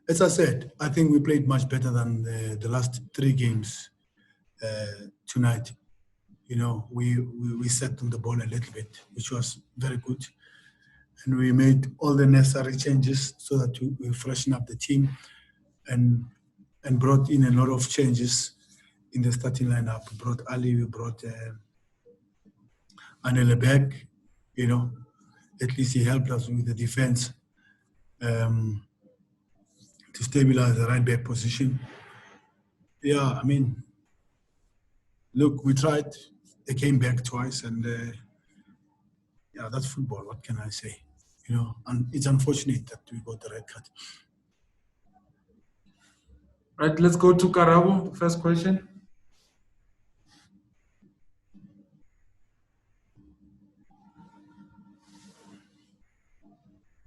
As I said, I think we played much better than the last 3 games tonight. You know, we sat on the ball a little bit, which was very good. And we made all the necessary changes so that we freshen up the team and brought in a lot of changes in the starting lineup. We brought Ali, we brought Anele back, you know. At least he helped us with the defense to stabilize the right back position. Yeah, I mean, look, we tried. They came back twice, and yeah, that's football. What can I say? You know, and it's unfortunate that we got the red card. Right, let's go to Karabo. First question.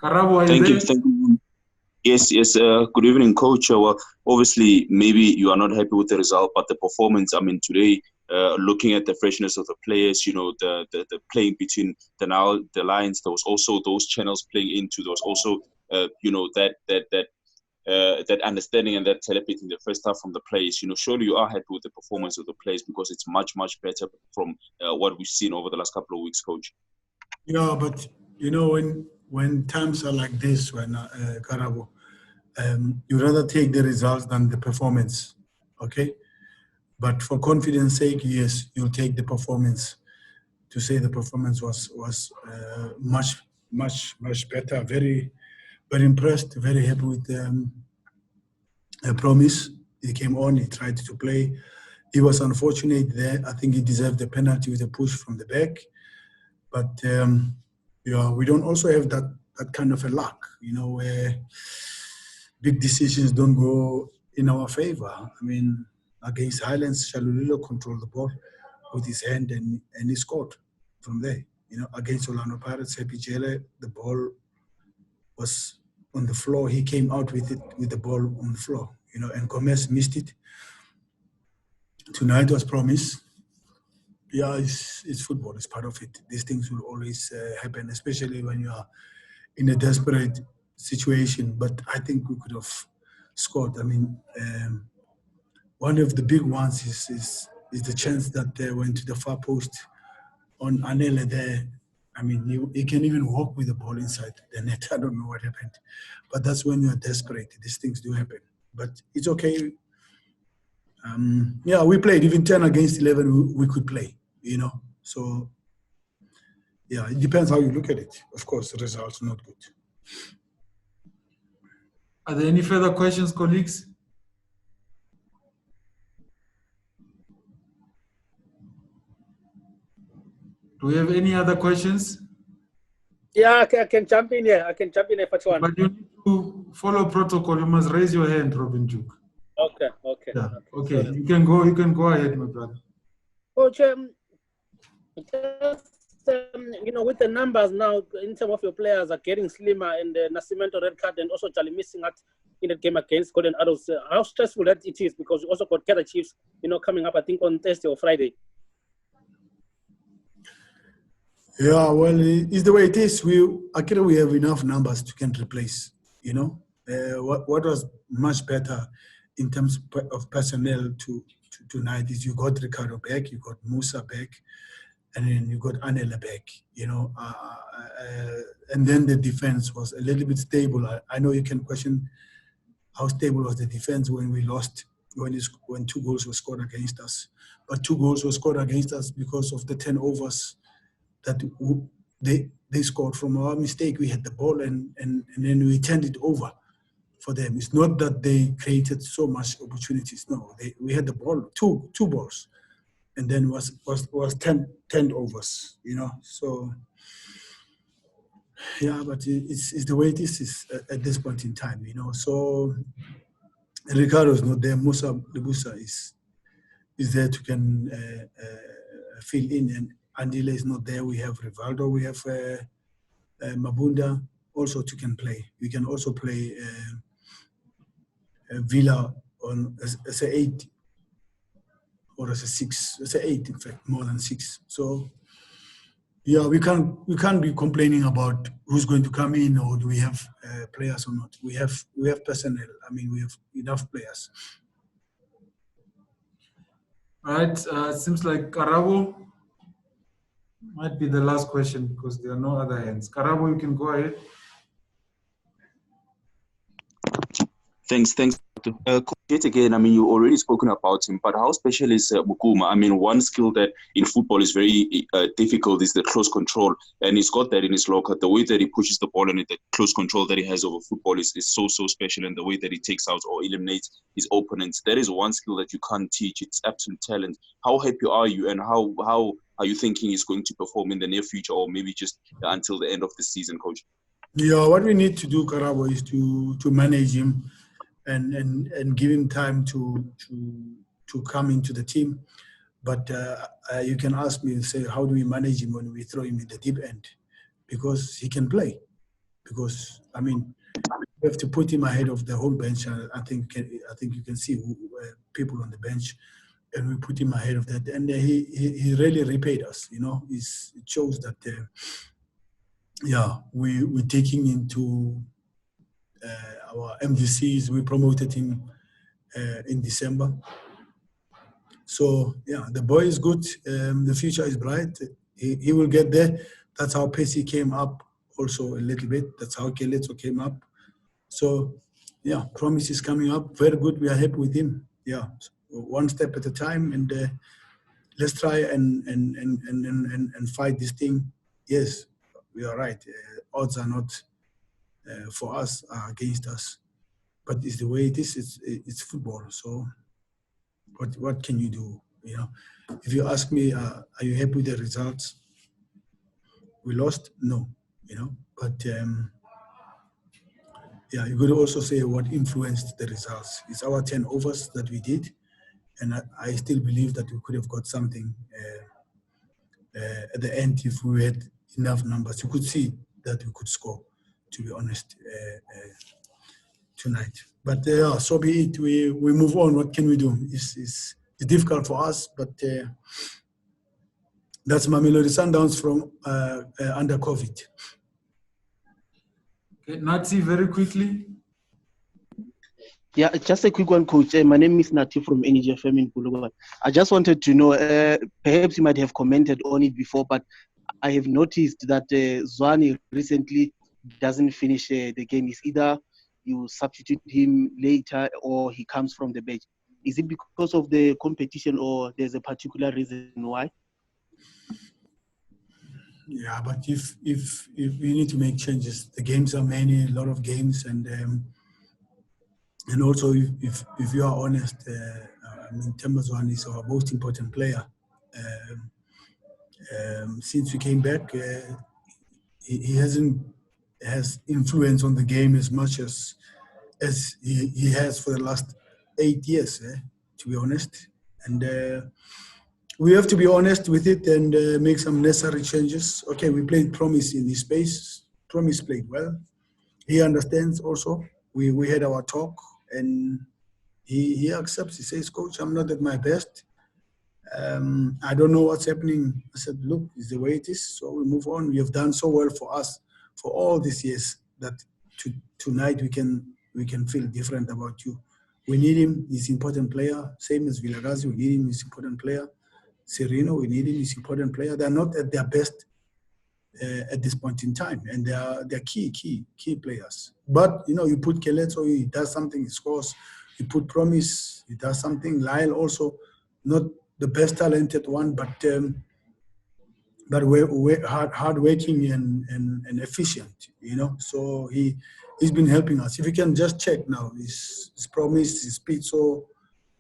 Karabo, are you there? Thank you. Yes. Good evening, Coach. Well, obviously, maybe you are not happy with the result, but the performance. I mean, today, looking at the freshness of the players, you know, the playing between the lines. There was also those channels playing into. There was also, you know, that understanding and that telepathy in the first half from the players. You know, surely you are happy with the performance of the players because it's much better from what we've seen over the last couple of weeks, Coach. Yeah, but you know, when times are like this, when Karabo, you rather take the results than the performance, okay? But for confidence sake, yes, you'll take the performance. To say the performance was much better. Very impressed. Very happy with Promise. He came on. He tried to play. He was unfortunate there. I think he deserved the penalty with a push from the back. But yeah, we don't also have that kind of a luck, you know, where big decisions don't go in our favor. I mean, against Highlands, Shalulilo controlled the ball with his hand and he scored from there. You know, against Orlando Pirates, Happy Jele, the ball was on the floor. He came out with the ball on the floor, you know, and Gomez missed it. Tonight was Promise. Yeah, it's football. It's part of it. These things will always happen, especially when you are in a desperate situation. But I think we could have scored. I mean, one of the big ones is the chance that they went to the far post on Anele there. I mean, he can even walk with the ball inside the net. I don't know what happened. But that's when you're desperate. These things do happen. But it's okay. Yeah, we played. Even 10 against 11, we could play, you know. So, yeah, it depends how you look at it. Of course, the results are not good. Are there any further questions, colleagues? Do we have any other questions? Yeah, I can jump in here. I can jump in if it's one. But you need to follow protocol. You must raise your hand, Robin Duke. Okay. Yeah. Okay. You can go ahead, my brother. Coach, you know, with the numbers now, in terms of your players are getting slimmer, and Nascimento red card, and also Charlie missing out in the game against Golden Arrows, how stressful that it is, because you also got Kaizer Chiefs, you know, coming up, I think, on Thursday or Friday. Yeah, well, it's the way it is. Actually, we have enough numbers to can replace, you know. What was much better in terms of personnel to tonight is you got Ricardo back, you got Musa back, and then you got Anela back, you know. And then the defense was a little bit stable. I know you can question how stable was the defense when we lost, when 2 goals were scored against us. But 2 goals were scored against us because of the turnovers that they scored from our mistake. We had the ball and then we turned it over for them. It's not that they created so much opportunities. No, we had the ball, two balls, and then was 10 overs, you know. So yeah, but it's the way it is at this point in time, you know. So Ricardo's not there. Musa Lebusa is there to can fill in, and Andile is not there. We have Rivaldo, we have Mabunda also to can play. We can also play Villa on as a 8 or as a 6, as a 8 in fact, more than 6. So Yeah, we can't be complaining about who's going to come in or do we have players or not. We have personnel. I mean, we have enough players. All right. Seems like Karabo might be the last question because there are no other hands. Karabo, you can go ahead. Thanks. Coach, yet again, I mean, you already spoken about him, but how special is Mukuma? I mean, one skill that in football is very difficult is the close control, and he's got that in his locker. The way that he pushes the ball and the close control that he has over football is so special, and the way that he takes out or eliminates his opponents. That is one skill that you can't teach. It's absolute talent. How happy are you, and how are you thinking he's going to perform in the near future, or maybe just until the end of the season, Coach? Yeah, what we need to do, Karabo, is to manage him and give him time to come into the team. But you can ask me and say, how do we manage him when we throw him in the deep end? Because he can play. Because I mean, we have to put him ahead of the whole bench. I think you can see people on the bench, and we put him ahead of that. And he really repaid us. You know, it shows that we're taking into our MVCs. We promoted him in December. So yeah, the boy is good. The future is bright. He will get there. That's how Pesci came up also a little bit. That's how Keleto came up. So yeah, promise is coming up. Very good. We are happy with him. Yeah, so one step at a time, and let's try and fight this thing. Yes, we are right. Odds are not for us, are against us. But it's the way it is. It's football. So what can you do? You know, if you ask me, are you happy with the results? We lost, no. You know, but yeah, you could also say what influenced the results. It's our 10 overs that we did, and I still believe that we could have got something at the end if we had enough numbers. You could see that we could score, to be honest, tonight. But so be it. We move on. What can we do? It's difficult for us, but that's Mamelodi Sundowns from under COVID. Okay, Nati, very quickly. Yeah, just a quick one, Coach. My name is Nati from NGFM in Bulugwan. I just wanted to know, perhaps you might have commented on it before, but I have noticed that Zwane recently doesn't finish the game. It's either you substitute him later or he comes from the bench. Is it because of the competition or there's a particular reason why? Yeah, but if we need to make changes, the games are many, a lot of games, and also if you are honest, I mean, Tembazwane is our most important player. Since we came back, he hasn't has influence on the game as much as he has for the last 8 years, to be honest. And we have to be honest with it and make some necessary changes. Okay, we played Promise in this space. Promise played well. He understands also. We had our talk, and he accepts. He says, Coach, I'm not at my best. I don't know what's happening. I said, look, it's the way it is. So we move on. We have done so well for us for all these years that tonight we can feel different about you. We need him. He's an important player. Same as Vilagazi, we need him. He's an important player. Sereno, we need him. He's an important player. They're not at their best at this point in time, and they're key players. But you put Keleto, he does something, he scores. You put Promise, he does something. Lyle also, not the best talented one, but hardworking and efficient. So he's been helping us. If you can just check now, his Promise, his Pitso,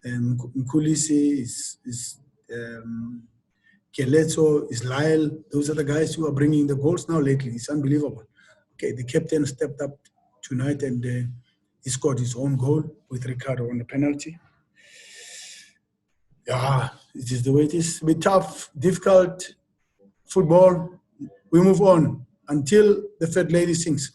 and Nkulisi, his Keleto, is Lyle. Those are the guys who are bringing the goals now lately. It's unbelievable. Okay, the captain stepped up tonight and he scored his own goal with Ricardo on the penalty. Yeah, it is the way it is. It's a bit tough, difficult football. We move on until the third lady sings.